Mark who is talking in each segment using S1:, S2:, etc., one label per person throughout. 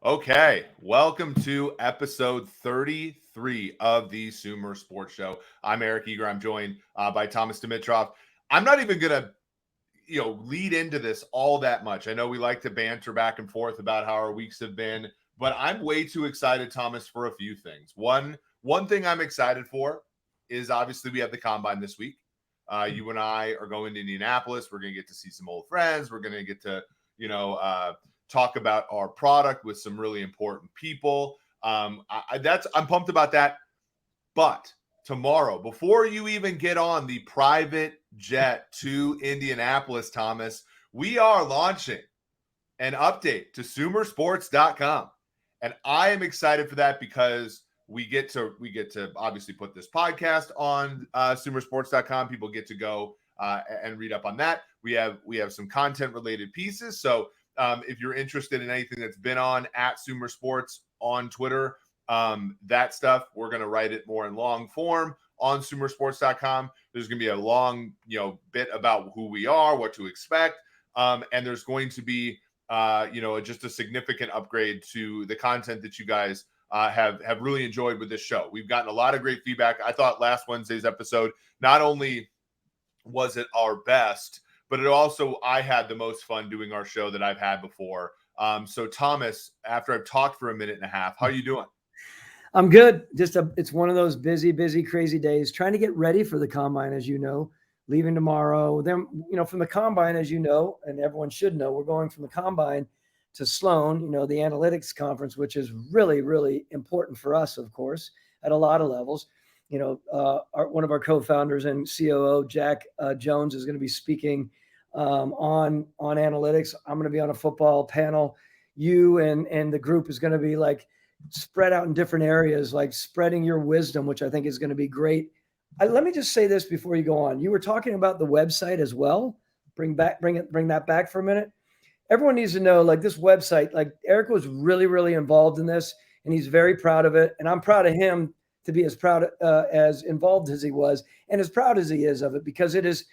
S1: Okay, welcome to episode 33 of the Sumer Sports Show. I'm Eric Eager. I'm joined by Thomas Dimitroff. I'm not even gonna, lead into this all that much. I know we like to banter back and forth about how our weeks have been, but I'm way too excited, Thomas, for a few things. One thing I'm excited for is obviously we have the combine this week. You and I are going to Indianapolis. We're gonna get to see some old friends. We're gonna get to, talk about our product with some really important people. I'm pumped about that. But tomorrow, before you even get on the private jet to Indianapolis, Thomas, we are launching an update to sumersports.com. And I am excited for that because we get to obviously put this podcast on sumersports.com. People get to go and read up on that. We have some content related pieces. So if you're interested in anything that's been on at Sumer Sports on Twitter, that stuff, we're going to write it more in long form on sumersports.com. There's going to be a long, bit about who we are, what to expect. And there's going to be, just a significant upgrade to the content that you guys have really enjoyed with this show. We've gotten a lot of great feedback. I thought last Wednesday's episode, not only was it our best, but I had the most fun doing our show that I've had before. So Thomas, after I've talked for a minute and a half, how are you doing?
S2: I'm good. It's one of those busy, crazy days trying to get ready for the combine, as you know, leaving tomorrow. Then, from the combine, as you know, and everyone should know, we're going from the combine to Sloan, the analytics conference, which is really, really important for us, of course, at a lot of levels. One of our co-founders and COO, Jack Jones, is going to be speaking on analytics. I'm going to be on a football panel. You and the group is going to be like spread out in different areas, like spreading your wisdom, which I think is going to be great. Let me just say this before you go on. You were talking about the website as well. Bring that back for a minute. Everyone needs to know, like, this website, like, Eric was really, really involved in this, and he's very proud of it. And I'm proud of him to be as proud as involved as he was, and as proud as he is of it, because it is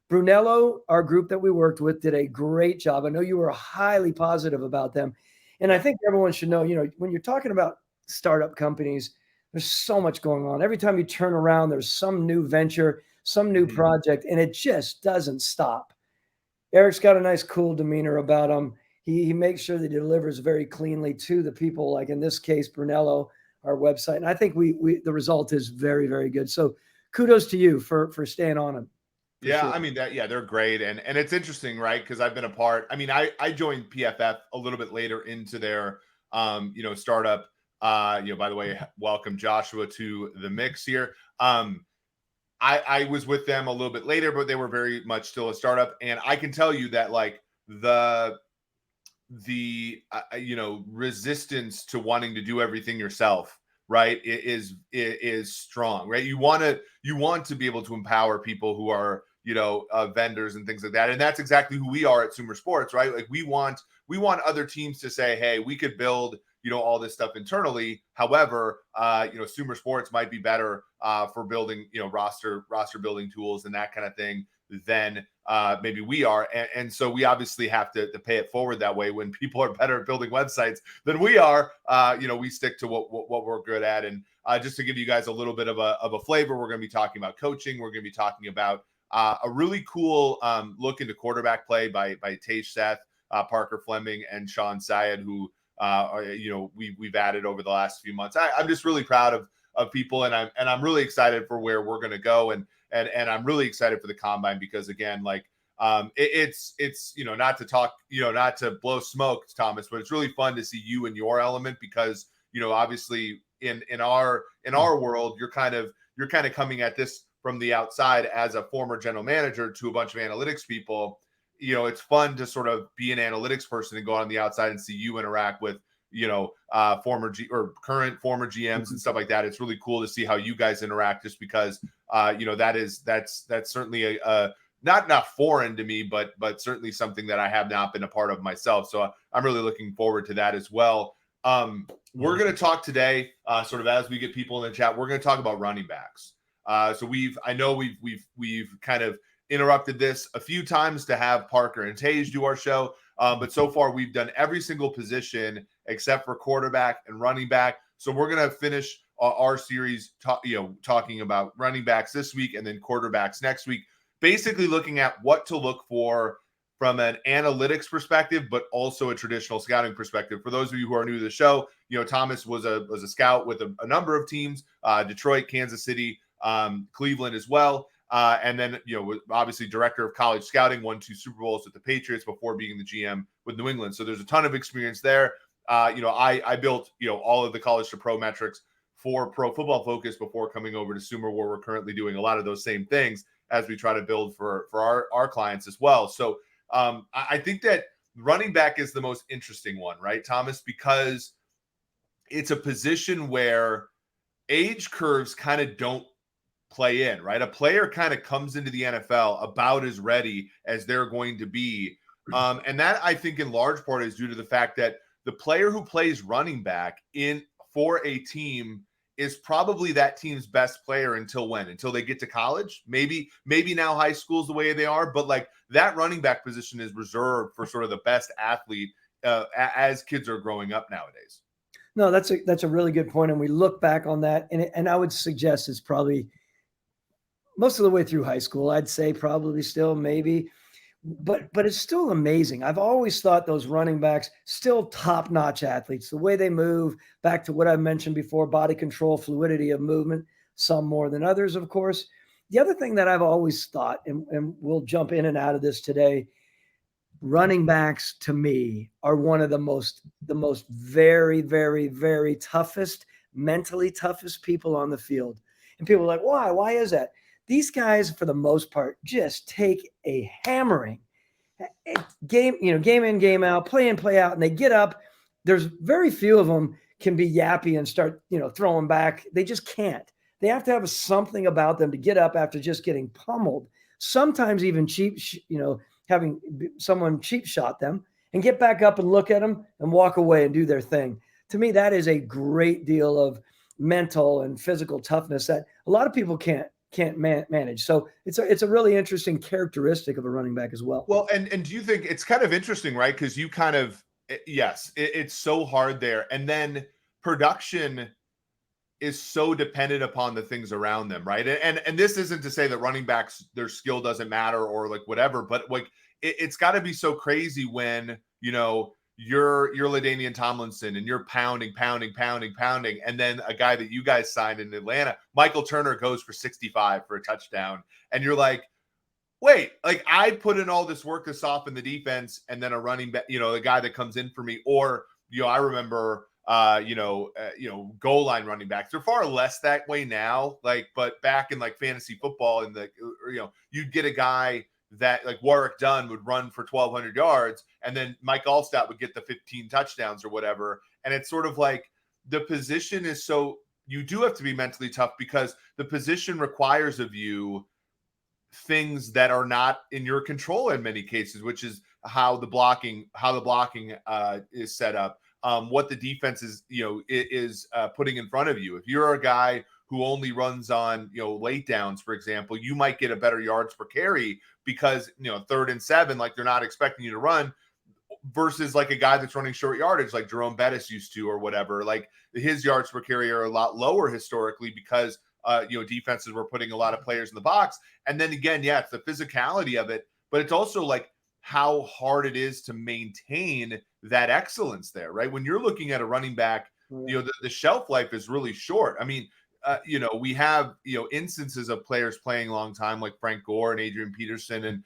S2: Brunello, our group that we worked with, did a great job. I know you were highly positive about them. And I think everyone should know, when you're talking about startup companies, there's so much going on. Every time you turn around, there's some new venture, some new project, and it just doesn't stop. Eric's got a nice, cool demeanor about him. He makes sure that he delivers very cleanly to the people, like in this case, Brunello, our website. And I think the result is very, very good. So kudos to you for staying on him.
S1: Yeah,
S2: sure.
S1: I mean they're great, and it's interesting, right? Because I've been a part. I mean, I joined PFF a little bit later into their startup. By the way, welcome Joshua to the mix here. I was with them a little bit later, but they were very much still a startup, and I can tell you that like the resistance to wanting to do everything yourself, right, is strong, right? You want to be able to empower people who are vendors and things like that, and that's exactly who we are at Sumer Sports, right? Like we want other teams to say, hey, we could build all this stuff internally. However, Sumer Sports might be better for building roster building tools and that kind of thing than maybe we are, and so we obviously have to pay it forward that way. When people are better at building websites than we are, we stick to what we're good at. And just to give you guys a little bit of a flavor, we're going to be talking about coaching. We're going to be talking about a really cool look into quarterback play by Tej Seth, Parker Fleming, and Sean Syed, who we've added over the last few months. I'm just really proud of people, and I'm really excited for where we're going to go, and I'm really excited for the combine because, again, like it's not to talk, not to blow smoke, Thomas, but it's really fun to see you in your element because obviously in our world, you're kind of coming at this from the outside as a former general manager to a bunch of analytics people. It's fun to sort of be an analytics person and go on the outside and see you interact with current former GMs and stuff like that. It's really cool to see how you guys interact, just because that's certainly a not foreign to me, but certainly something that I have not been a part of myself. So I'm really looking forward to that as well. We're going to talk today, sort of as we get people in the chat, we're going to talk about running backs. So we've kind of interrupted this a few times to have Parker and Tage do our show. But so far, we've done every single position except for quarterback and running back. So we're going to finish our series, talking about running backs this week and then quarterbacks next week, basically looking at what to look for from an analytics perspective, but also a traditional scouting perspective. For those of you who are new to the show, Thomas was a scout with a number of teams, Detroit, Kansas City, Cleveland as well. And then, obviously director of college scouting, won 2 Super Bowls with the Patriots before being the GM with New England. So there's a ton of experience there. I built, all of the college to pro metrics for Pro Football Focus before coming over to Sumer, where we're currently doing a lot of those same things as we try to build for our clients as well. So I think that running back is the most interesting one, right, Thomas? Because it's a position where age curves kind of don't play in, right? A player kind of comes into the NFL about as ready as they're going to be. And that, I think, in large part is due to the fact that the player who plays running back for a team is probably that team's best player until when? Until they get to college? Maybe now high school's the way they are, but like that running back position is reserved for sort of the best athlete as kids are growing up nowadays.
S2: No, that's a really good point. And we look back on that, and I would suggest it's probably most of the way through high school. I'd say probably still maybe, but it's still amazing. I've always thought those running backs still top-notch athletes. The way they move, back to what I mentioned before, body control, fluidity of movement, some more than others, of course. The other thing that I've always thought, and we'll jump in and out of this today, running backs to me are one of the most very, very, very toughest, mentally toughest people on the field. And people are like, why? Why is that? These guys, for the most part, just take a hammering game in, game out, play in, play out, and they get up. There's very few of them can be yappy and start, throwing back. They just can't. They have to have something about them to get up after just getting pummeled. Sometimes even having someone cheap shot them and get back up and look at them and walk away and do their thing. To me, that is a great deal of mental and physical toughness that a lot of people can't manage. So it's a really interesting characteristic of a running back as well.
S1: Well, and do you think it's kind of interesting, right? Because you kind of, yes, it's so hard there. And then production is so dependent upon the things around them, right? And this isn't to say that running backs, their skill doesn't matter or like whatever, but like it's got to be so crazy when, you're LaDainian Tomlinson and you're pounding. And then a guy that you guys signed in Atlanta, Michael Turner, goes for 65 for a touchdown. And you're like, wait, like I put in all this work to soften the defense, and then a running back, the guy that comes in for me, or, I remember, goal line running backs. They're far less that way now. Like, but back in like fantasy football and you'd get a guy that like Warwick Dunn would run for 1,200 yards, and then Mike Allstott would get the 15 touchdowns or whatever. And it's sort of like the position is so you do have to be mentally tough because the position requires of you things that are not in your control in many cases, which is how the blocking is set up, what the defense is putting in front of you. If you're a guy who only runs on late downs, for example, you might get a better yards per carry because 3rd and 7, like they're not expecting you to run, versus like a guy that's running short yardage like Jerome Bettis used to or whatever. Like his yards per carry are a lot lower historically because defenses were putting a lot of players in the box. And then again, it's the physicality of it, but it's also like how hard it is to maintain that excellence there, right? When you're looking at a running back, the shelf life is really short. I mean, we have, instances of players playing a long time like Frank Gore and Adrian Peterson and,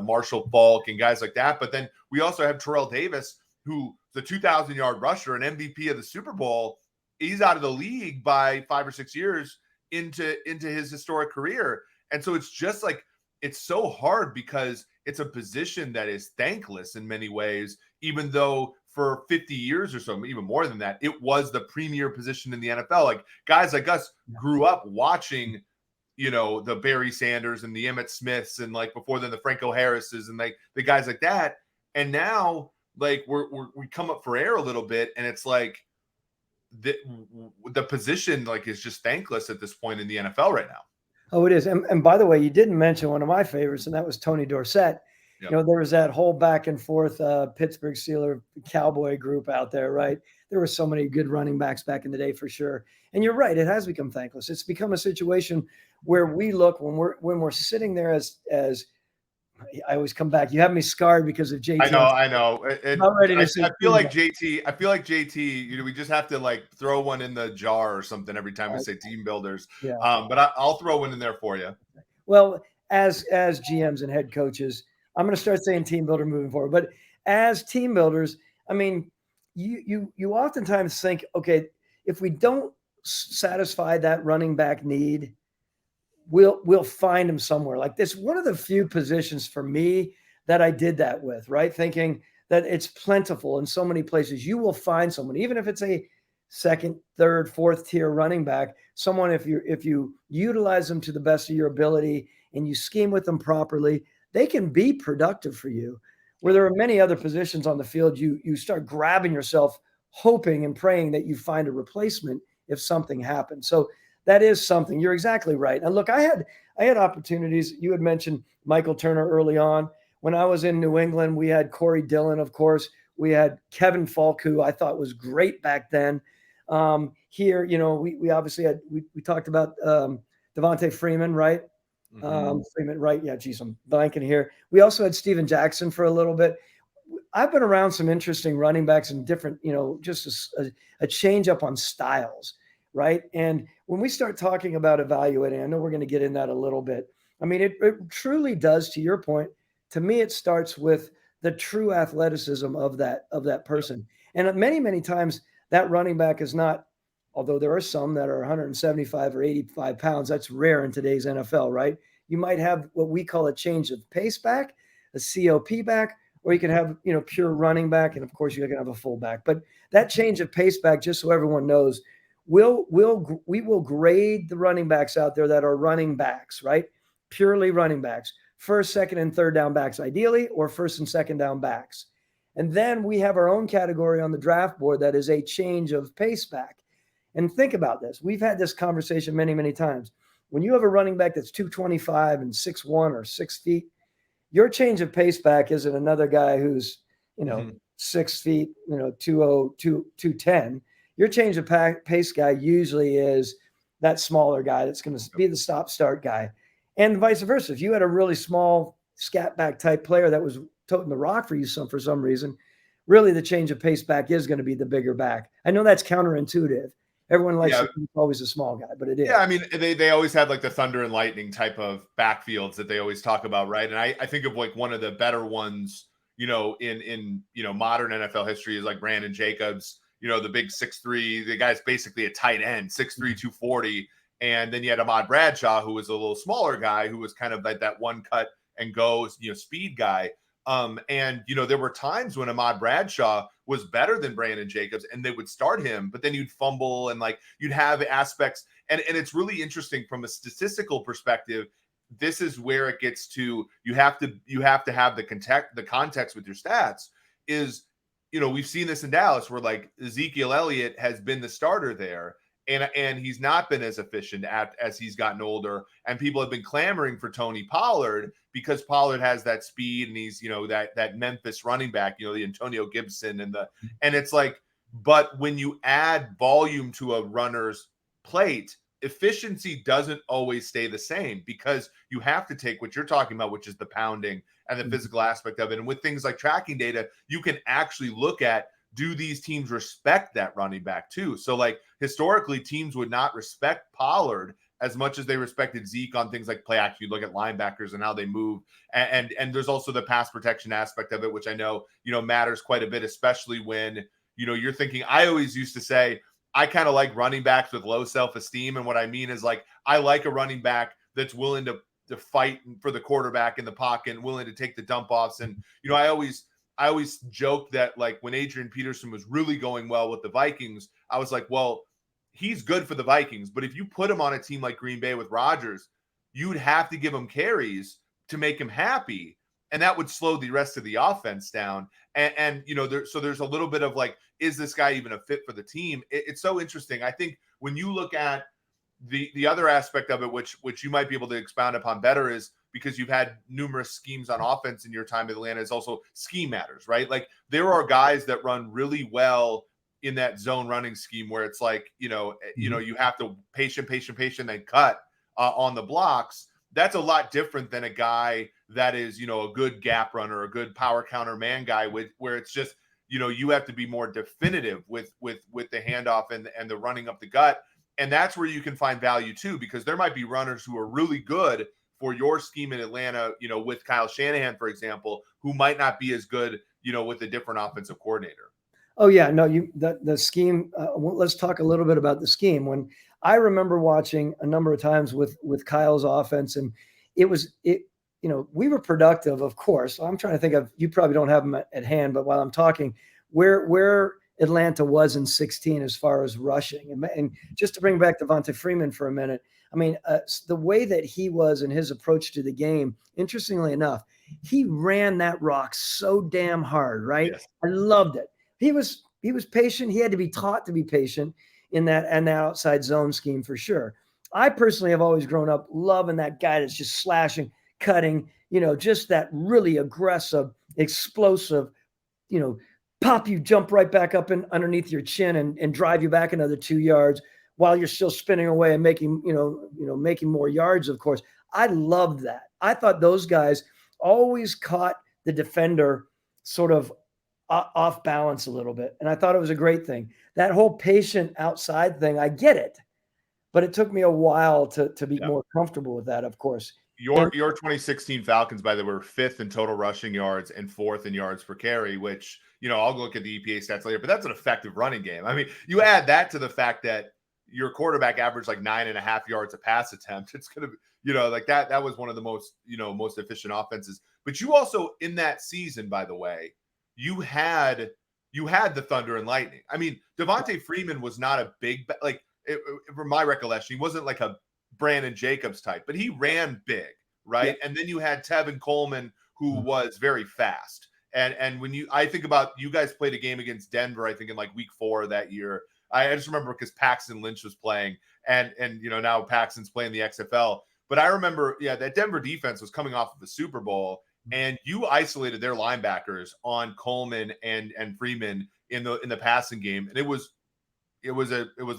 S1: Marshall Faulk and guys like that. But then we also have Terrell Davis, who the 2,000-yard rusher and MVP of the Super Bowl. He's out of the league by 5 or 6 years into his historic career. And so it's just like, it's so hard because it's a position that is thankless in many ways, even though for 50 years or so, even more than that, it was the premier position in the NFL. Like guys like us grew up watching, the Barry Sanders and the Emmitt Smiths and like before then the Franco Harrises and like the guys like that. And now like we come up for air a little bit, and it's like the position like is just thankless at this point in the NFL right now.
S2: Oh, it is. And by the way, you didn't mention one of my favorites, and that was Tony Dorsett.
S1: Yep.
S2: There was that whole back and forth Pittsburgh Steeler Cowboy group out there, right? There were so many good running backs back in the day for sure. And you're right, it has become thankless. It's become a situation where we look when we're sitting there as I always come back. You have me scarred because of JT.
S1: I know.
S2: I'm ready to
S1: I feel like JT, we just have to like throw one in the jar or something every time we say team builders.
S2: Yeah.
S1: But I'll throw one in there for you.
S2: Well, as GMs and head coaches, I'm going to start saying team builder moving forward. But as team builders, I mean, you oftentimes think, okay, if we don't satisfy that running back need, we'll find him somewhere. Like this, one of the few positions for me that I did that with, right? Thinking that it's plentiful in so many places. You will find someone, even if it's a second, third, fourth tier running back, someone, if you utilize them to the best of your ability and you scheme with them properly, they can be productive for you. Where there are many other positions on the field, you start grabbing yourself, hoping and praying that you find a replacement if something happens. So that is something. You're exactly right. And look, I had opportunities. You had mentioned Michael Turner early on. When I was in New England, we had Corey Dillon, of course. We had Kevin Falk, who I thought was great back then. Here, we obviously had we talked about Devontae Freeman, right? Freeman, right? Yeah, geez, I'm blanking here. We also had Steven Jackson for a little bit. I've been around some interesting running backs and different, just a change up on styles, right? And when we start talking about evaluating, I know we're going to get in that a little bit. I mean, it truly does, to your point. To me, it starts with the true athleticism of that person. And many, many times that running back is not, although there are some that are 175 or 85 pounds, that's rare in today's NFL, right? You might have what we call a change of pace back, a COP back, or you can have, pure running back. And of course you can have a fullback, but that change of pace back, just so everyone knows, we will grade the running backs out there that are running backs, right? Purely running backs, first, second, and third down backs, ideally, or first and second down backs. And then we have our own category on the draft board that is a change of pace back. And think about this. We've had this conversation many, many times. When you have a running back that's 225 and 6'1" or 6 feet, your change of pace back isn't another guy who's, 6 feet, 210. Your change of pace guy usually is that smaller guy that's going to be the stop-start guy. And vice versa. If you had a really small scat back type player that was toting the rock for you for some reason, really the change of pace back is going to be the bigger back. I know that's counterintuitive. Everyone likes to be always a small guy, but it is.
S1: Yeah, I mean, they always had like the thunder and lightning type of backfields that they always talk about, right? And I think of like one of the better ones, in modern NFL history is like Brandon Jacobs, the big 6'3", the guy's basically a tight end, 6'3", 240. And then you had Ahmad Bradshaw, who was a little smaller guy, who was kind of like that one cut and go, speed guy. And there were times when Ahmad Bradshaw was better than Brandon Jacobs and they would start him, but then you'd fumble and like you'd have aspects. And it's really interesting from a statistical perspective. This is where it gets to, you have to have the context with your stats is, we've seen this in Dallas where like Ezekiel Elliott has been the starter there. And he's not been as efficient as he's gotten older. And people have been clamoring for Tony Pollard because Pollard has that speed and he's, that Memphis running back, the Antonio Gibson and it's like, but when you add volume to a runner's plate, efficiency doesn't always stay the same because you have to take what you're talking about, which is the pounding and the physical aspect of it. And with things like tracking data, you can actually look at, do these teams respect that running back too? So like historically teams would not respect Pollard as much as they respected Zeke on things like play action. You look at linebackers and how they move. And there's also the pass protection aspect of it, which I know, matters quite a bit, especially when, you're thinking, I always used to say, I kind of like running backs with low self-esteem. And what I mean is like, I like a running back that's willing to fight for the quarterback in the pocket and willing to take the dump offs. And, I always joked that like when Adrian Peterson was really going well with the Vikings, I was like, well, he's good for the Vikings, but if you put him on a team like Green Bay with Rodgers, you'd have to give him carries to make him happy. And that would slow the rest of the offense down. And so there's a little bit of like, is this guy even a fit for the team? It's so interesting. I think when you look at the other aspect of it, which you might be able to expound upon better, is because you've had numerous schemes on offense in your time in Atlanta, is also scheme matters, right? Like there are guys that run really well in that zone running scheme where it's like, you have to patient, then cut on the blocks. That's a lot different than a guy that is, a good gap runner, a good power counter man guy where it's just, you have to be more definitive with the handoff and the running up the gut. And that's where you can find value too, because there might be runners who are really good for your scheme in Atlanta, with Kyle Shanahan, for example, who might not be as good, with a different offensive coordinator.
S2: Oh yeah, no, the scheme. Let's talk a little bit about the scheme. When I remember watching a number of times with Kyle's offense, and we were productive, of course. I'm trying to think of, you probably don't have them at hand, but while I'm talking, where Atlanta was in 16 as far as rushing, and just to bring back Devonta Freeman for a minute. I mean, the way that he was in his approach to the game, interestingly enough, he ran that rock so damn hard, right?
S1: Yes.
S2: I loved it. He was patient. He had to be taught to be patient in that and the outside zone scheme for sure. I personally have always grown up loving that guy that's just slashing, cutting, just that really aggressive, explosive, pop you, jump right back up and underneath your chin and drive you back another 2 yards while you're still spinning away and making, making more yards, of course. I loved that. I thought those guys always caught the defender sort of off balance a little bit. And I thought it was a great thing. That whole patient outside thing, I get it. But it took me a while to be more comfortable with that, of course.
S1: Your 2016 Falcons, by the way, were 5th in total rushing yards and 4th in yards per carry, which, I'll look at the EPA stats later, but that's an effective running game. I mean, you add that to the fact that your quarterback averaged like 9.5 yards a pass attempt. It's going to be, like that was one of the most, most efficient offenses. But you also, in that season, by the way, you had the thunder and lightning. I mean, Devonta Freeman was not a big, from my recollection, he wasn't like a Brandon Jacobs type, but he ran big, right? Yeah. And then you had Tevin Coleman, who was very fast. And when I think about, you guys played a game against Denver, I think in like week 4 of that year. I just remember because Paxton Lynch was playing, and now Paxton's playing the XFL. But I remember, that Denver defense was coming off of the Super Bowl, and you isolated their linebackers on Coleman and Freeman in the passing game, and it was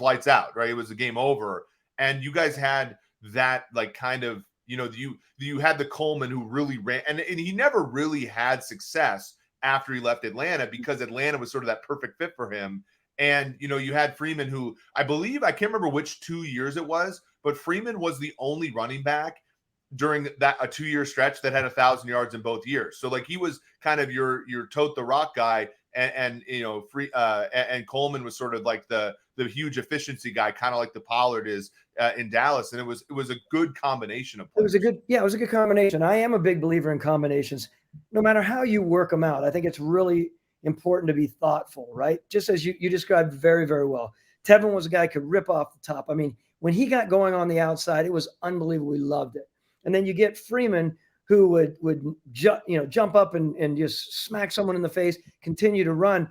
S1: lights out, right? It was a game over, and you guys had that like kind of, you had the Coleman who really ran, and he never really had success after he left Atlanta because Atlanta was sort of that perfect fit for him. And, you had Freeman, who I believe, I can't remember which 2 years it was, but Freeman was the only running back during that a 2-year stretch that had 1,000 yards in both years. So like he was kind of your tote the rock guy, and Coleman was sort of like the huge efficiency guy, kind of like the Pollard is in Dallas. And it was a good combination of players.
S2: It was a good combination. I am a big believer in combinations, no matter how you work them out. I think it's really important to be thoughtful, right? Just as you described very, very well. Tevin was a guy who could rip off the top. I mean, when he got going on the outside, it was unbelievable. We loved it. And then you get Freeman, who would jump up and just smack someone in the face, continue to run.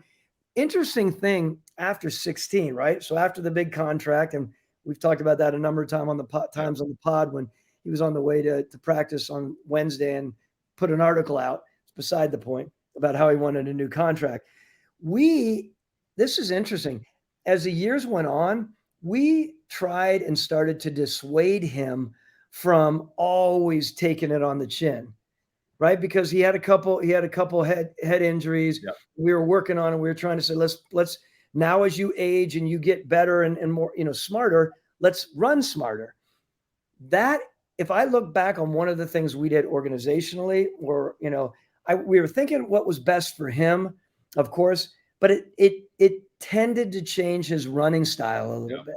S2: Interesting thing after 16, right? So after the big contract, and we've talked about that a number of times on the pod when he was on the way to practice on Wednesday and put an article out. It's beside the point about how he wanted a new contract. This is interesting. As the years went on, we tried and started to dissuade him from always taking it on the chin, right? Because he had a couple head injuries. Yep. We were working on it. We were trying to say, let's now, as you age and you get better and more, smarter, let's run smarter. That, if I look back on one of the things we did organizationally, or, we were thinking what was best for him, of course, but it tended to change his running style a little bit.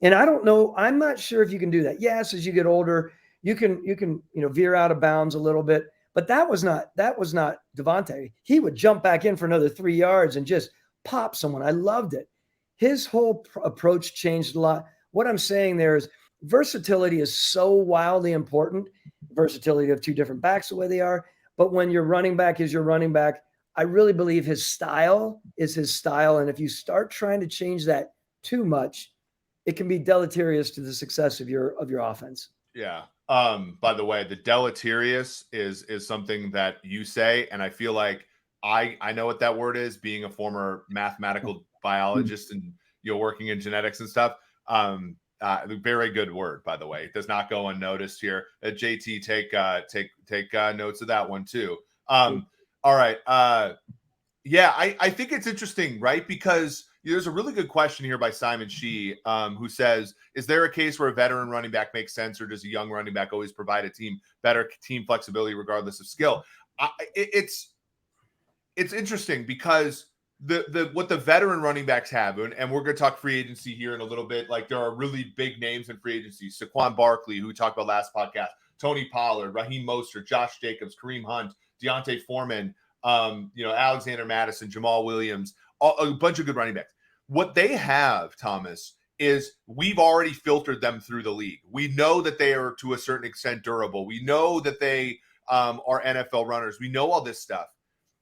S2: And I don't know, I'm not sure if you can do that. Yes, as you get older, you can veer out of bounds a little bit, but that was not Devonta. He would jump back in for another 3 yards and just pop someone. I loved it. His whole approach changed a lot. What I'm saying there is versatility is so wildly important. Versatility of two different backs the way they are. But when your running back is your running back, I really believe his style is his style. And if you start trying to change that too much, it can be deleterious to the success of your offense.
S1: Yeah. By the way, the deleterious is something that you say, and I feel like I know what that word is, being a former mathematical biologist and working in genetics and stuff. Very good word, by the way. It does not go unnoticed here. JT, take notes of that one too. All right. Yeah, I think it's interesting, right? Because there's a really good question here by Simon Shee, who says, is there a case where a veteran running back makes sense, or does a young running back always provide a team better team flexibility regardless of skill? It's interesting because the what the veteran running backs have, and we're going to talk free agency here in a little bit. Like, there are really big names in free agency: Saquon Barkley, who we talked about last podcast, Tony Pollard, Raheem Mostert, Josh Jacobs, Kareem Hunt, Deontay Foreman, Alexander Madison, Jamal Williams, a bunch of good running backs. What they have, Thomas, is we've already filtered them through the league. We know that they are to a certain extent durable. We know that they are NFL runners. We know all this stuff.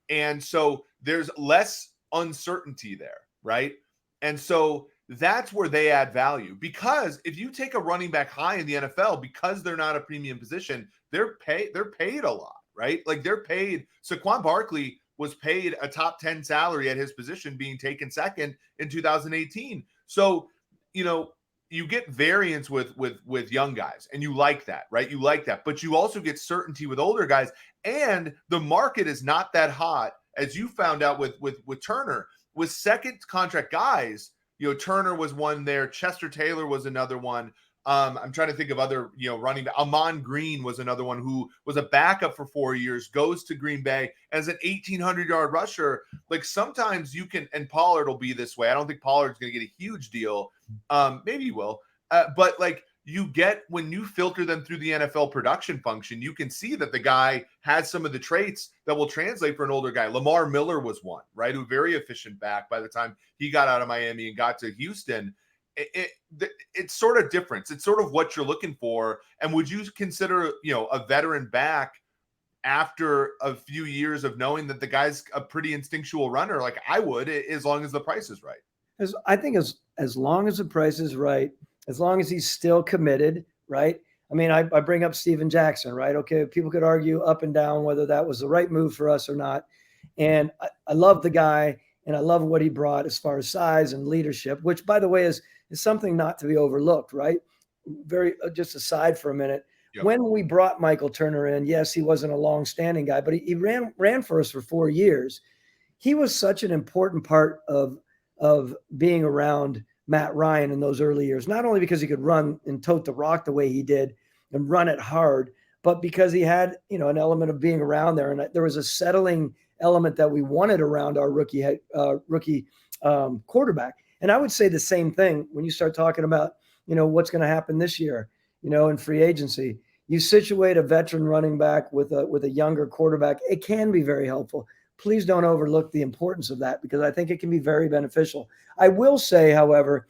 S1: And so there's less uncertainty there, right? And so that's where they add value, because if you take a running back high in the NFL, because they're not a premium position, they're paid a lot, right? Like, they're paid. Saquon Barkley was paid a top 10 salary at his position, being taken second in 2018. So, you get variance with young guys, and you like that, right? You like that, but you also get certainty with older guys, and the market is not that hot, as you found out with Turner. With second contract guys, Turner was one there. Chester Taylor was another one. I'm trying to think of other, running back. Amon Green was another one who was a backup for 4 years, goes to Green Bay as an 1,800-yard rusher. Like, sometimes you can, and Pollard will be this way. I don't think Pollard's going to get a huge deal. Maybe he will. But like, you get, when you filter them through the NFL production function, you can see that the guy has some of the traits that will translate for an older guy. Lamar Miller was one, right? Who very efficient back by the time he got out of Miami and got to Houston. It's sort of different. It's sort of what you're looking for. And would you consider, a veteran back after a few years of knowing that the guy's a pretty instinctual runner? Like, I would, as long as the price is right.
S2: I think as long as the price is right, as long as he's still committed, right? I mean, I bring up Steven Jackson, right? Okay, people could argue up and down whether that was the right move for us or not. And I love the guy, and I love what he brought as far as size and leadership, which, by the way, is something not to be overlooked, right? Very just aside for a minute. Yep. When we brought Michael Turner in, yes, he wasn't a long-standing guy, but he ran for us for 4 years. He was such an important part of being around Matt Ryan in those early years, not only because he could run and tote the rock the way he did and run it hard, but because he had, an element of being around there. And there was a settling element that we wanted around our rookie quarterback. And I would say the same thing when you start talking about, what's going to happen this year, in free agency. You situate a veteran running back with a younger quarterback, it can be very helpful. Please don't overlook the importance of that, because I think it can be very beneficial. I will say, however,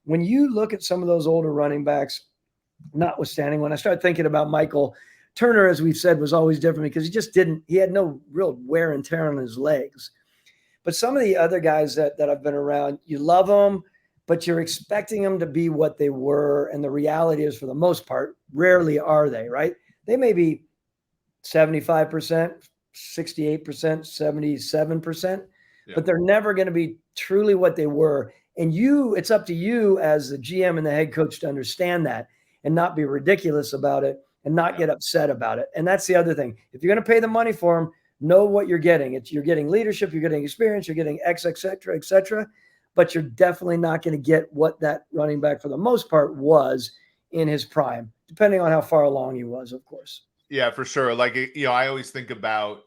S2: when you look at some of those older running backs, notwithstanding, when I start thinking about Michael Turner, as we've said, was always different because he had no real wear and tear on his legs. But some of the other guys that I've been around, you love them, but you're expecting them to be what they were. And the reality is, for the most part, rarely are they, right? They may be 75%, 68%, 77%, but they're never going to be truly what they were. And it's up to you as the GM and the head coach to understand that and not be ridiculous about it and not get upset about it. And that's the other thing. If you're going to pay the money for them, know what you're getting. You're getting leadership, you're getting experience, you're getting et cetera, but you're definitely not going to get what that running back, for the most part, was in his prime, depending on how far along he was, of course.
S1: Yeah, for sure. Like, I always think about,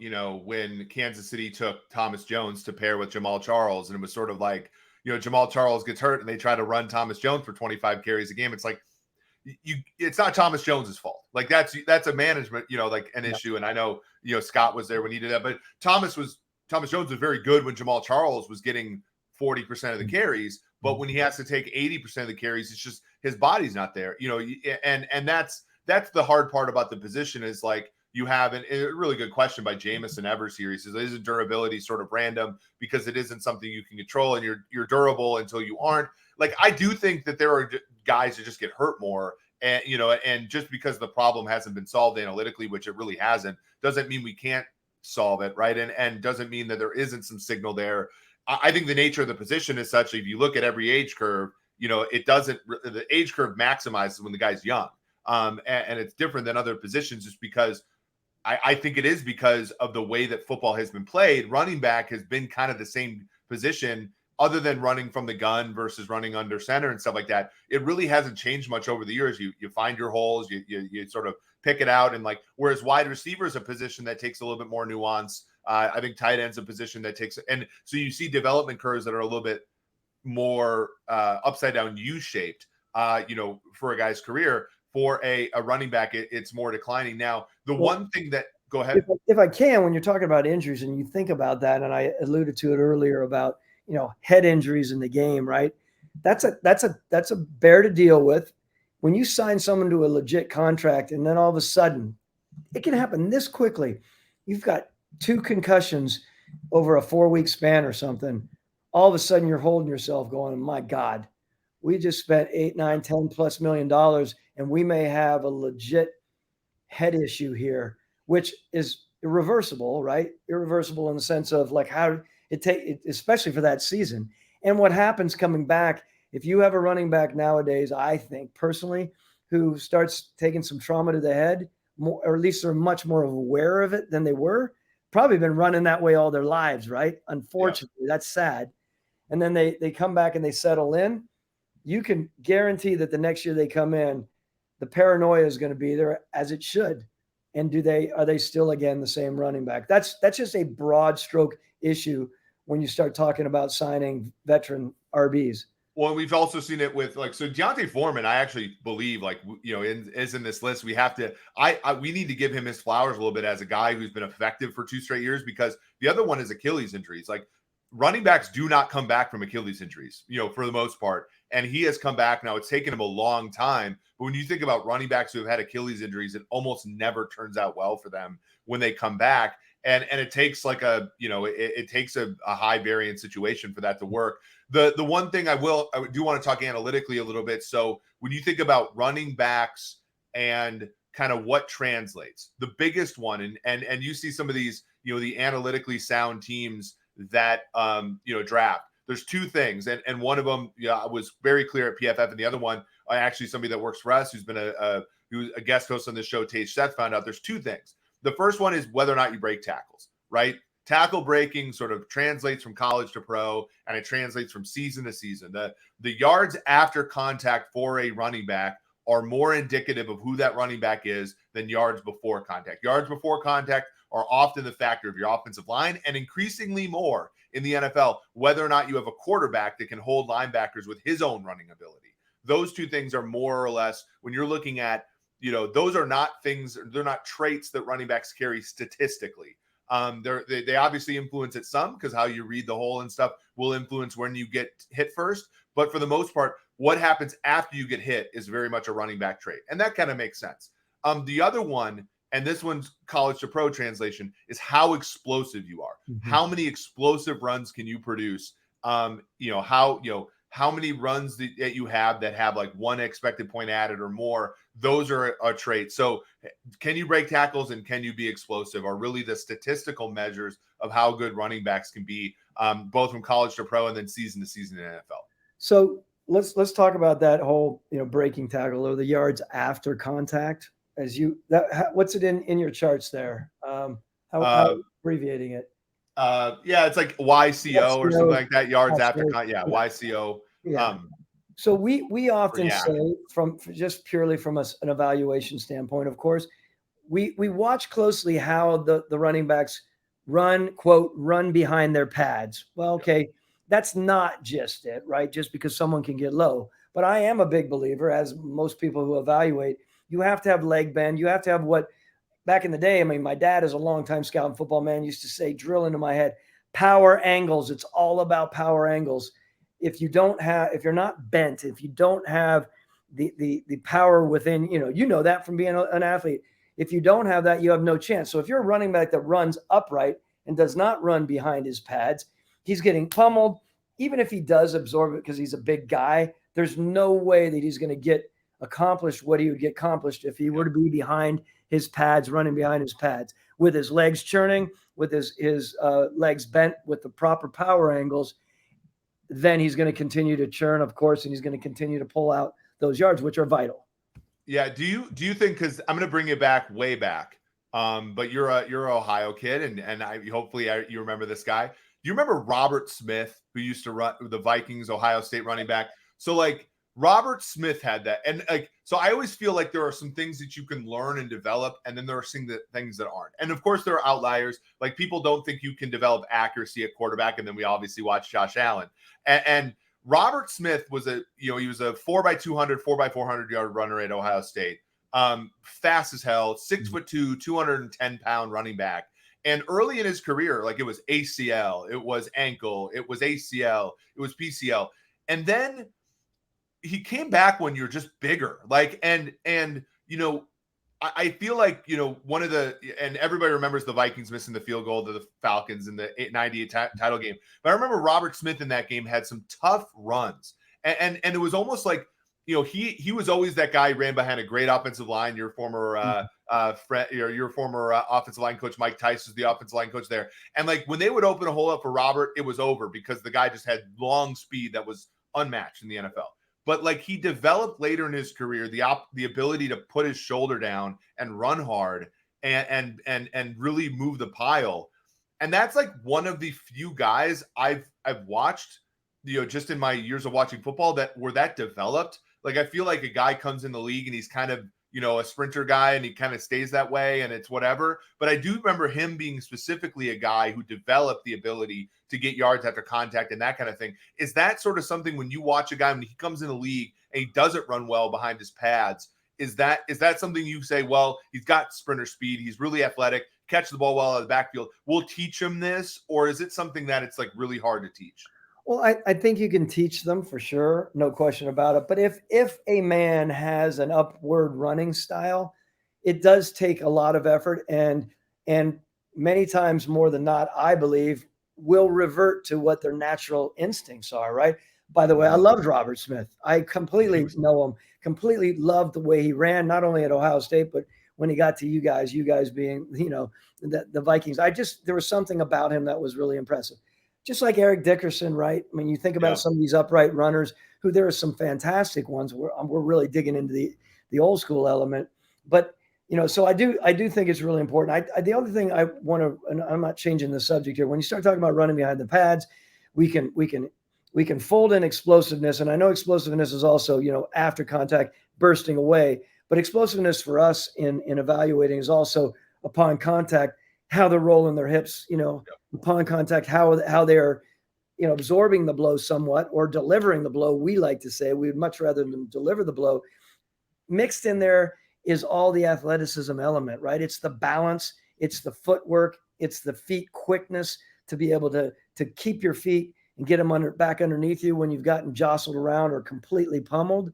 S1: when Kansas City took Thomas Jones to pair with Jamal Charles, and it was sort of like, Jamal Charles gets hurt and they try to run Thomas Jones for 25 carries a game. It's like, it's not Thomas Jones's fault. Like, that's a management, an issue. And I know, Scott was there when he did that, but Thomas Jones was very good when Jamal Charles was getting 40% of the carries, but when he has to take 80% of the carries, it's just his body's not there, and that's the hard part about the position, is like, you have a really good question by Jameson Evers here. He says, isn't durability sort of random because it isn't something you can control, and you're durable until you aren't? Like, I do think that there are guys that just get hurt more, And, and just because the problem hasn't been solved analytically, which it really hasn't, doesn't mean we can't solve it, right? And doesn't mean that there isn't some signal there. I think the nature of the position is such, if you look at every age curve, it doesn't, the age curve maximizes when the guy's young. And it's different than other positions just because I think it is because of the way that football has been played. Running back has been kind of the same position other than running from the gun versus running under center and stuff like that. It really hasn't changed much over the years. You find your holes, you sort of pick it out. And whereas wide receiver is a position that takes a little bit more nuance. I think tight end's a position that takes, and so you see development curves that are a little bit more upside down U-shaped, for a guy's career. For a running back, it's more declining. Now, one thing that, go ahead.
S2: If I can, when you're talking about injuries and you think about that, and I alluded to it earlier about, head injuries in the game, right? That's a bear to deal with. When you sign someone to a legit contract and then all of a sudden it can happen this quickly. You've got 2 concussions over a 4-week span or something. All of a sudden you're holding yourself going, my God, we just spent $8, $9, $10+ million and we may have a legit head issue here, which is irreversible, right? Irreversible in the sense of how it take, especially for that season. And what happens coming back, if you have a running back nowadays, I think personally, who starts taking some trauma to the head, or at least they're much more aware of it than they were, probably been running that way all their lives, right? Unfortunately, That's sad. And then they come back and they settle in. You can guarantee that the next year they come in, the paranoia is going to be there, as it should. And are they still again the same running back? That's just a broad stroke issue when you start talking about signing veteran RBs.
S1: Well, we've also seen it with so Deontay Foreman, I actually believe is in this list. We have to, we need to give him his flowers a little bit as a guy who's been effective for 2 straight years, because the other one is Achilles injuries. Running backs do not come back from Achilles injuries, for the most part. And he has come back now. It's taken him a long time. But when you think about running backs who have had Achilles injuries, it almost never turns out well for them when they come back. And it takes it takes a high variance situation for that to work. The one thing I do want to talk analytically a little bit. So when you think about running backs and kind of what translates, the biggest one, and you see some of these, the analytically sound teams that draft. There's 2 things, and one of them was very clear at PFF, and the other one, actually somebody that works for us who's been who's a guest host on the show, Tage Seth, found out there's 2 things. The first one is whether or not you break tackles, right? Tackle breaking sort of translates from college to pro, and it translates from season to season. The yards after contact for a running back are more indicative of who that running back is than yards before contact. Yards before contact are often the factor of your offensive line, and increasingly more in the NFL, whether or not you have a quarterback that can hold linebackers with his own running ability. Those 2 things are more or less, when you're looking at, those are not things, they're not traits that running backs carry statistically. They obviously influence it some, because how you read the hole and stuff will influence when you get hit first. But for the most part, what happens after you get hit is very much a running back trait. And that kind of makes sense. The other one, and this one's college to pro translation, is how explosive you are. Mm-hmm. How many explosive runs can you produce? How many runs that you have that have 1 expected point added or more. Those are a trait. So can you break tackles and can you be explosive are really the statistical measures of how good running backs can be, both from college to pro and then season to season in NFL.
S2: So let's talk about that whole, breaking tackle or the yards after contact. What's it in your charts there? How abbreviating it?
S1: It's like YCO or something like that. Yards after contact. Yeah, YCO.
S2: Yeah. So we often say, from just purely from an evaluation standpoint, of course, we watch closely how the running backs run, quote, run behind their pads. Well, okay, that's not just it, right? Just because someone can get low. But I am a big believer, as most people who evaluate, you have to have leg bend. You have to have what, back in the day, I mean, my dad is a longtime scout and football man, used to say, drill into my head, power angles. It's all about power angles. If you're not bent, if you don't have the power within, you know that from being an athlete. If you don't have that, you have no chance. So if you're a running back that runs upright and does not run behind his pads, he's getting pummeled. Even if he does absorb it because he's a big guy, there's no way that he's going to get accomplished what he would get accomplished if he were to be behind his pads, running behind his pads, with his legs churning, with his legs bent, with the proper power angles. Then he's going to continue to churn, of course, and he's going to continue to pull out those yards, which are vital.
S1: Yeah. Do you think, because I'm going to bring it back way back, but you're an Ohio kid, and you remember this guy. Do you remember Robert Smith, who used to run the Vikings, Ohio State running back? So like Robert Smith had that, and like so I always feel like there are some things that you can learn and develop, and then there are things that aren't. And of course there are outliers. Like people don't think you can develop accuracy at quarterback, and then we obviously watch Josh Allen and Robert Smith was he was a 4x200, 4x400 yard runner at Ohio State. Fast as hell, 6'2", 210-pound running back. And early in his career, like it was ACL, it was ankle, it was ACL, it was PCL. And then he came back when you're just bigger. Like, and I feel like, one of and everybody remembers the Vikings missing the field goal to the Falcons in the 98 title game. But I remember Robert Smith in that game had some tough runs. And it was almost like, he was always that guy who ran behind a great offensive line. Your former offensive line coach, Mike Tice, was the offensive line coach there. And like when they would open a hole up for Robert, it was over because the guy just had long speed that was unmatched in the NFL. But like he developed later in his career the ability to put his shoulder down and run hard and really move the pile. And that's like one of the few guys I've watched, just in my years of watching football that developed. Like I feel like a guy comes in the league and he's kind of, a sprinter guy and he kind of stays that way and it's whatever. But I do remember him being specifically a guy who developed the ability to get yards after contact and that kind of thing. Is that sort of something when you watch a guy, when he comes in the league and he doesn't run well behind his pads, is that something you say, well, he's got sprinter speed, he's really athletic, catch the ball well out of the backfield, we'll teach him this? Or is it something that it's like really hard to teach?
S2: Well, I think you can teach them for sure, no question about it. But if a man has an upward running style, it does take a lot of effort, and many times more than not, I believe, will revert to what their natural instincts are. Right. By the way, I loved Robert Smith. I completely know him. Completely loved the way he ran, not only at Ohio State, but when he got to you guys being, the Vikings. There was something about him that was really impressive. Just like Eric Dickerson, right? I mean, you think about some of these upright runners who there are some fantastic ones. We're really digging into the old school element. But, so I do think it's really important. The other thing I want to, and I'm not changing the subject here. When you start talking about running behind the pads, we can fold in explosiveness. And I know explosiveness is also, after contact, bursting away. But explosiveness for us in evaluating is also upon contact, how they're rolling their hips, upon contact, how they're, absorbing the blow somewhat or delivering the blow. We like to say we would much rather than deliver the blow. Mixed in there is all the athleticism element, right? It's the balance, it's the footwork, it's the feet quickness to be able to keep your feet and get them back underneath you when you've gotten jostled around or completely pummeled.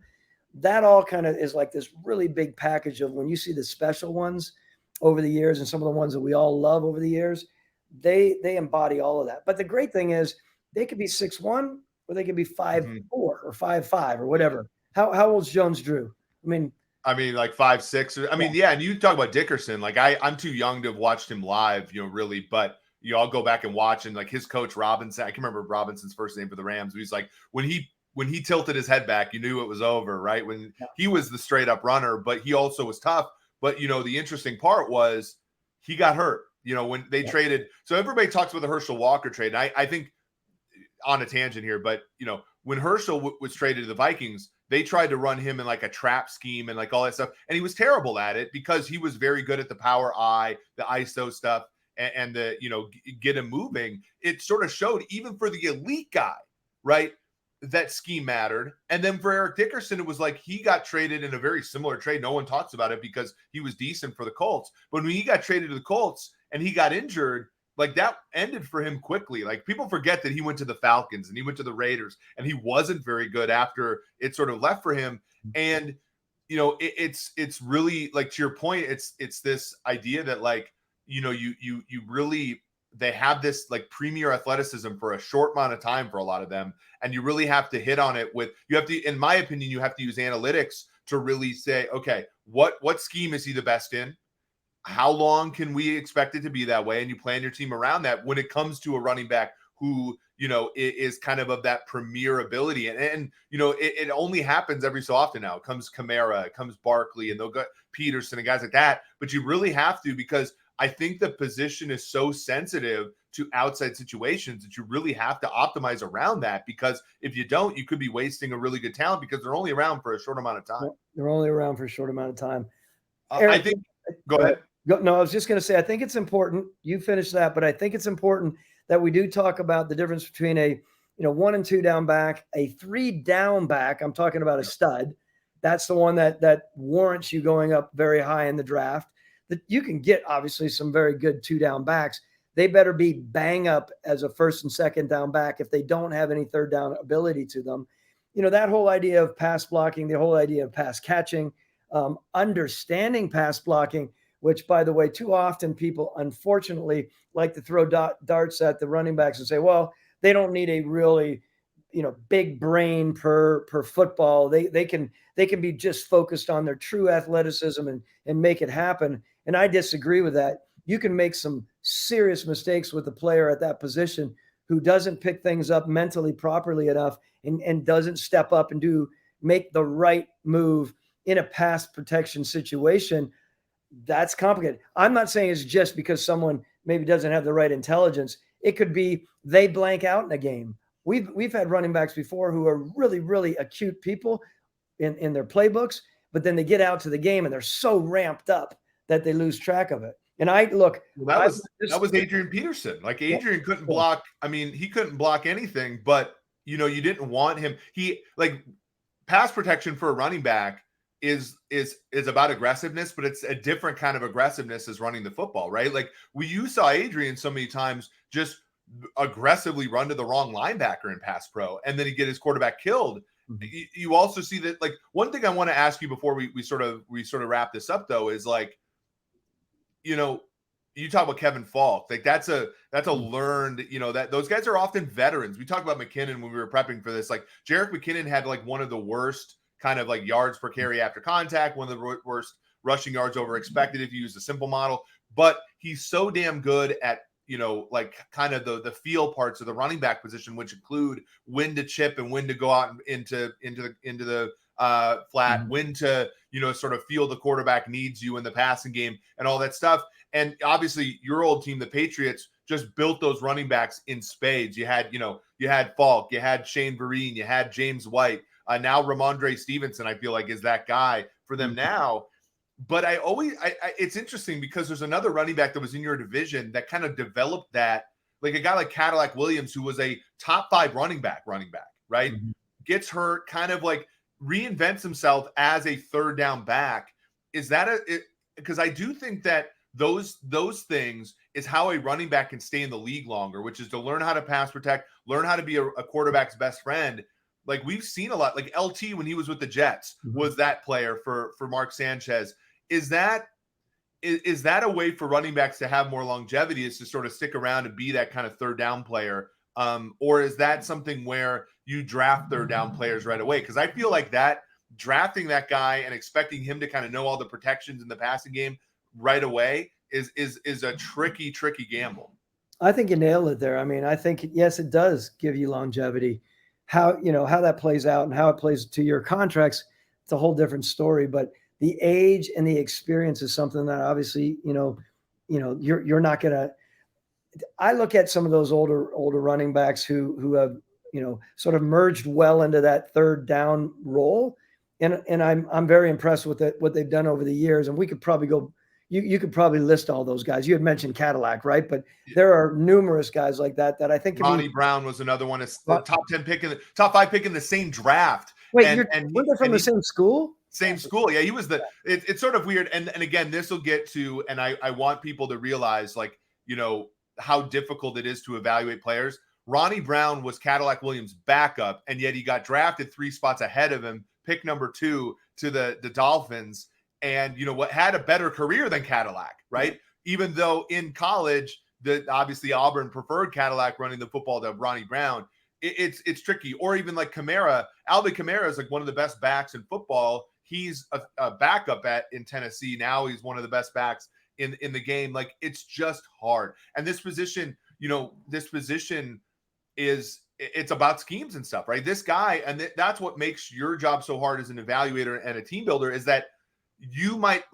S2: That all kind of is like this really big package of when you see the special ones over the years and some of the ones that we all love over the years, they embody all of that. But the great thing is they could be 6'1" or they could be 5'4" or 5'5" or whatever. How old's Jones Drew? I mean,
S1: like 5'6". Yeah. And you talk about Dickerson. Like I'm too young to have watched him live, really. But I'll go back and watch, and like his coach Robinson. I can remember Robinson's first name for the Rams. He's like when he tilted his head back, you knew it was over, right? When he was the straight up runner, but he also was tough. But, the interesting part was he got hurt, when they traded. So everybody talks about the Herschel Walker trade. And I think on a tangent here, but, when Herschel was traded to the Vikings, they tried to run him in like a trap scheme and like all that stuff. And he was terrible at it because he was very good at the power eye, the ISO stuff and the, get him moving. It sort of showed even for the elite guy, right? That scheme mattered. And then for Eric Dickerson, it was like he got traded in a very similar trade. No one talks about it because he was decent for the Colts. But when he got traded to the Colts and he got injured, like that ended for him quickly. Like people forget that he went to the Falcons and he went to the Raiders and he wasn't very good after it sort of left for him. And, it's really like, to your point, it's this idea that like, you really, they have this like premier athleticism for a short amount of time for a lot of them. And you really have to hit on it in my opinion, you have to use analytics to really say, okay, what scheme is he the best in? How long can we expect it to be that way? And you plan your team around that when it comes to a running back who, is kind of that premier ability. And it only happens every so often now. It comes Kamara, it comes Barkley, and they'll go Peterson and guys like that. But you really have to, because I think the position is so sensitive to outside situations that you really have to optimize around that, because if you don't, you could be wasting a really good talent because they're only around for a short amount of time.
S2: They're only around for a short amount of time.
S1: I think, go ahead.
S2: No, I was just going to say, I think it's important. You finish that, but I think it's important that we do talk about the difference between a 1 and 2 down back, a 3 down back. I'm talking about a stud. That's the one that warrants you going up very high in the draft. That you can get obviously some very good 2 down backs. They better be bang up as a 1st and 2nd down back if they don't have any 3rd down ability to them. That whole idea of pass blocking, the whole idea of pass catching, understanding pass blocking, which, by the way, too often people unfortunately like to throw darts at the running backs and say, well, they don't need a really, big brain per football. They can be just focused on their true athleticism and make it happen. And I disagree with that. You can make some serious mistakes with a player at that position who doesn't pick things up mentally properly enough and doesn't step up and make the right move in a pass protection situation. That's complicated. I'm not saying it's just because someone maybe doesn't have the right intelligence. It could be they blank out in a game. We've had running backs before who are really, really acute people in their playbooks, but then they get out to the game and they're so ramped up that they lose track of it. And that
S1: was Adrian Peterson. Like, Adrian couldn't block. I mean, he couldn't block anything, but you didn't want him. Pass protection for a running back is about aggressiveness, but it's a different kind of aggressiveness as running the football, right? Like, you saw Adrian so many times just aggressively run to the wrong linebacker in pass pro, and then he'd get his quarterback killed. Mm-hmm. You also see that, like, one thing I want to ask you before we sort of wrap this up, though, is like, you talk about Kevin Falk, like that's a learned, that those guys are often veterans. We talked about McKinnon when we were prepping for this. Like, Jerick McKinnon had like one of the worst kind of like yards per carry after contact, one of the worst rushing yards over expected if you use a simple model, but he's so damn good at, like kind of the feel parts of the running back position, which include when to chip and when to go out into the flat, mm-hmm. when to, sort of feel the quarterback needs you in the passing game and all that stuff. And obviously your old team, the Patriots, just built those running backs in spades. You had Falk, you had Shane Vereen, you had James White. Now Ramondre Stevenson, I feel like, is that guy for them now. But it's interesting because there's another running back that was in your division that kind of developed that, like a guy like Cadillac Williams, who was a top 5 running back, right? Mm-hmm. Gets hurt, kind of like reinvents himself as a 3rd down back. Is that because I do think that those things is how a running back can stay in the league longer, which is to learn how to pass protect, learn how to be a quarterback's best friend. Like, we've seen a lot, like LT when he was with the Jets, mm-hmm. was that player for Mark Sanchez. Is that a way for running backs to have more longevity, is to sort of stick around and be that kind of 3rd down player? Or is that something where you draft 3rd down players right away? Because I feel like that drafting that guy and expecting him to kind of know all the protections in the passing game right away is a tricky gamble.
S2: I think you nailed it there. I mean, I think, yes, it does give you longevity. How that plays out and how it plays to your contracts, it's a whole different story. But the age and the experience is something that obviously, you're not going to. I look at some of those older running backs who have, sort of merged well into that 3rd down role. And I'm very impressed with what they've done over the years. And we could probably go, you could probably list all those guys. You had mentioned Cadillac, right? But there are numerous guys like that I think.
S1: Ronnie Brown was another one. It's the top 10 pick in the top 5 pick in the same draft.
S2: Wait, were they from the same school?
S1: Same school. Yeah, he was it's sort of weird. And again, this will get to, and I want people to realize, like, how difficult it is to evaluate players. Ronnie Brown was Cadillac Williams' backup, and yet he got drafted 3 spots ahead of him, pick number 2 to the Dolphins, and what had a better career than Cadillac, right? Mm-hmm. Even though in college, obviously Auburn preferred Cadillac running the football to Ronnie Brown. It's tricky. Or even like Kamara, Alvin Kamara is like one of the best backs in football. he's a backup in Tennessee. Now he's one of the best backs in the game. Like, it's just hard. And this position, it's about schemes and stuff, right? This guy, and that's what makes your job so hard as an evaluator and a team builder, is that you might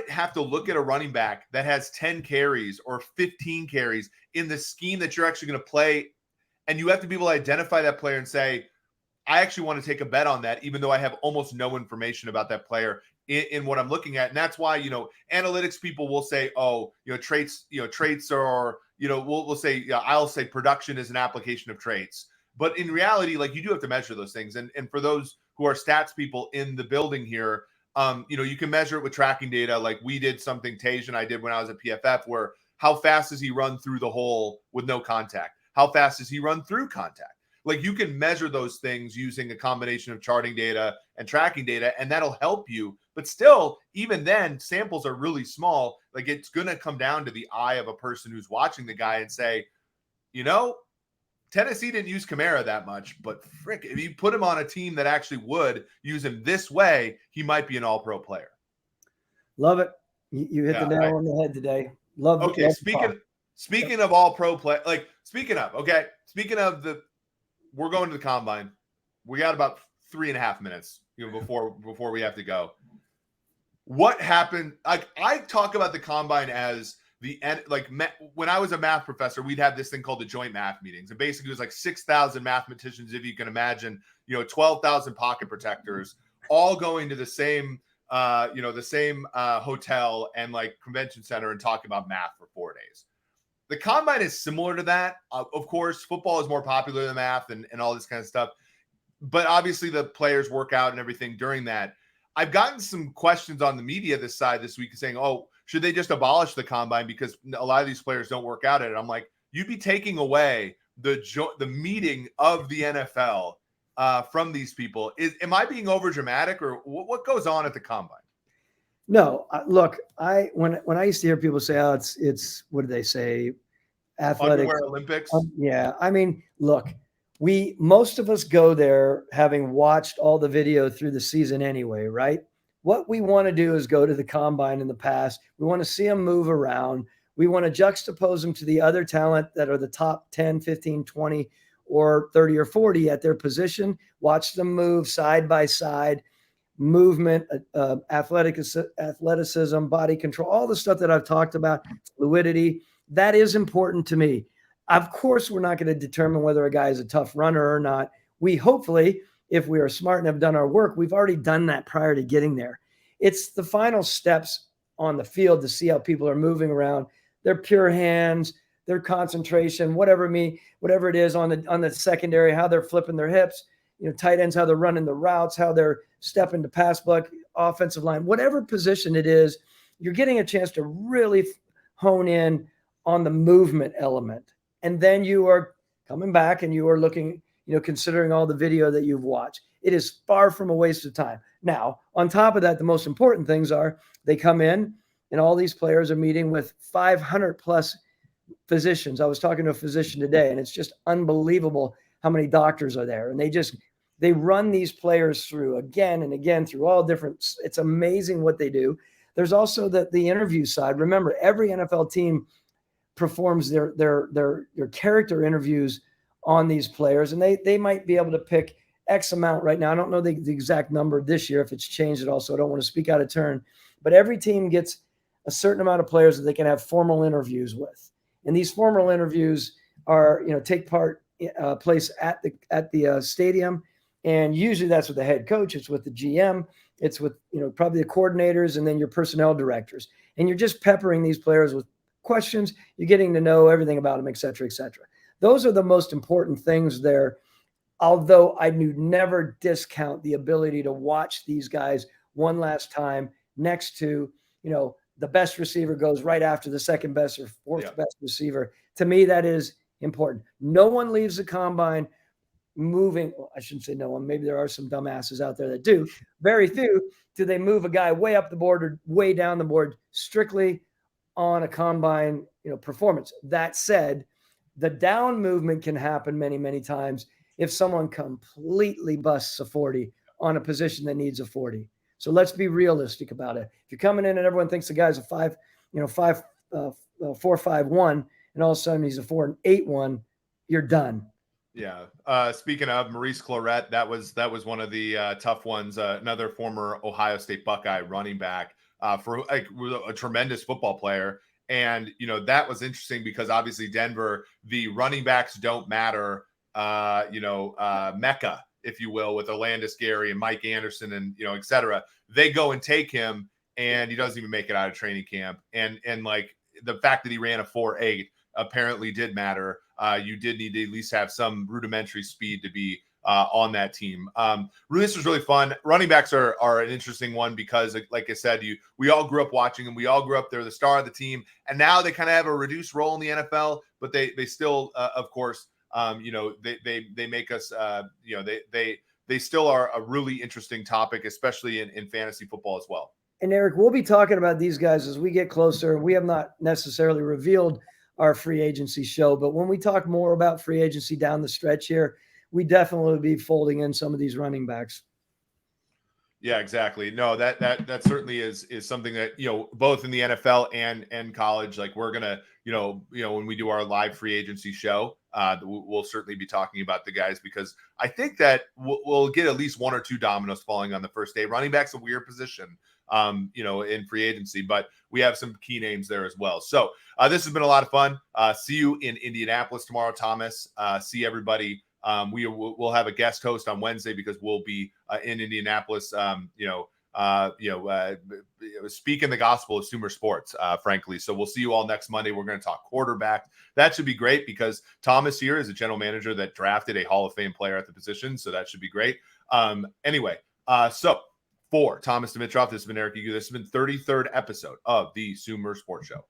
S1: have to look at a running back that has 10 carries or 15 carries in the scheme that you're actually going to play. And you have to be able to identify that player and say, I actually want to take a bet on that, even though I have almost no information about that player in what I'm looking at. And that's why, analytics people will say, traits are, we'll say, I'll say production is an application of traits. But in reality, like, you do have to measure those things. And for those who are stats people in the building here, you can measure it with tracking data. Like, we did something, Tej and I did when I was at PFF, where how fast does he run through the hole with no contact? How fast does he run through contact? Like, you can measure those things using a combination of charting data and tracking data, and that'll help you. But still, even then, samples are really small. Like, it's going to come down to the eye of a person who's watching the guy and say, Tennessee didn't use Kamara that much, but frick, if you put him on a team that actually would use him this way, he might be an all-pro player.
S2: Love it. You hit the nail on the head today. Love it.
S1: Okay, speaking of all-pro play, speaking of we're going to the combine. We got about 3.5 minutes, before we have to go. What happened? Like, I talk about the combine as the end. Like, when I was a math professor, we'd have this thing called the joint math meetings. And basically, it was like 6,000 mathematicians, if you can imagine, 12,000 pocket protectors, all going to the same, hotel and like convention center and talking about math for 4 days. The combine is similar to that. Of course, football is more popular than math and all this kind of stuff. But obviously, the players work out and everything during that. I've gotten some questions on the media this week saying, should they just abolish the combine because a lot of these players don't work out at it? I'm like, you'd be taking away the meeting of the NFL from these people. Am I being over dramatic, or what goes on at the combine?
S2: No, look, when I used to hear people say, it's what do they say? Athletics.
S1: Underwear Olympics.
S2: Yeah. I mean, look, most of us go there having watched all the video through the season anyway, right? What we want to do is go to the combine in the past. We want to see them move around. We want to juxtapose them to the other talent that are the top 10, 15, 20, or 30 or 40 at their position. Watch them move side by side, movement, athleticism, body control, all the stuff that I've talked about, fluidity. That is important to me. Of course, we're not going to determine whether a guy is a tough runner or not. We hopefully, if we are smart and have done our work, we've already done that prior to getting there. It's the final steps on the field to see how people are moving around, their pure hands, their concentration, whatever it is on the secondary, how they're flipping their hips, tight ends, how they're running the routes, how they're stepping to pass block, offensive line, whatever position it is, you're getting a chance to really hone in on the movement element. And then you are coming back and you are looking, considering all the video that you've watched. It is far from a waste of time. Now, on top of that, the most important things are they come in and all these players are meeting with 500 plus physicians. I was talking to a physician today, and it's just unbelievable how many doctors are there. And they run these players through again and again through all different, it's amazing what they do. There's also the interview side. Remember, every NFL team performs their character interviews on these players, and they might be able to pick X amount right now. I don't know the exact number this year, if it's changed at all, so I don't want to speak out of turn. But every team gets a certain amount of players that they can have formal interviews with. And these formal interviews are, take place at the stadium. And usually that's with the head coach. It's with the GM. It's with, probably the coordinators and then your personnel directors. And you're just peppering these players with questions. You're getting to know everything about them, et cetera, et cetera. Those are the most important things there. Although I would never discount the ability to watch these guys one last time next to, the best receiver goes right after the second best or fourth best receiver. To me, that is important. No one leaves the combine moving. Well, I shouldn't say no one. Maybe there are some dumbasses out there that do. Very few do they move a guy way up the board or way down the board strictly on a combine, performance. That said, the down movement can happen many, many times if someone completely busts a 40 on a position that needs a 40. So let's be realistic about it. If you're coming in and everyone thinks the guy's a 4.51, and all of a sudden he's a 4.81, you're done.
S1: Yeah. Speaking of Maurice Clarett, that was one of the tough ones. Another former Ohio State Buckeye running back, for like a tremendous football player. And that was interesting because obviously Denver, the running backs don't matter. Mecca, if you will, with Orlandis Gary and Mike Anderson and et cetera. They go and take him, and he doesn't even make it out of training camp. And like the fact that he ran a 4.8 apparently did matter. You did need to at least have some rudimentary speed to be on that team. This was really fun. Running backs are an interesting one because, like I said, we all grew up watching them. We all grew up, they're the star of the team, and now they kind of have a reduced role in the NFL, but they still, of course, they make us, they still are a really interesting topic, especially in fantasy football as well.
S2: And Eric, we'll be talking about these guys as we get closer. We have not necessarily revealed our free agency show, but when we talk more about free agency down the stretch here, we definitely will be folding in some of these running backs.
S1: Yeah, exactly. No, that certainly is something that, both in the NFL and college, like we're going to, when we do our live free agency show, we'll certainly be talking about the guys, because I think that we'll get at least one or two dominoes falling on the first day. Running back's a weird position, in free agency, but we have some key names there as well. So this has been a lot of fun. See you in Indianapolis tomorrow, Thomas. See everybody. We'll have a guest host on Wednesday because we'll be in Indianapolis, speaking the gospel of Sumer sports, frankly. So we'll see you all next Monday. We're going to talk quarterback. That should be great because Thomas here is a general manager that drafted a Hall of Fame player at the position. So that should be great. Anyway, so for Thomas Dimitroff, this has been Eric Eager. This has been 33rd episode of the Sumer Sports Show.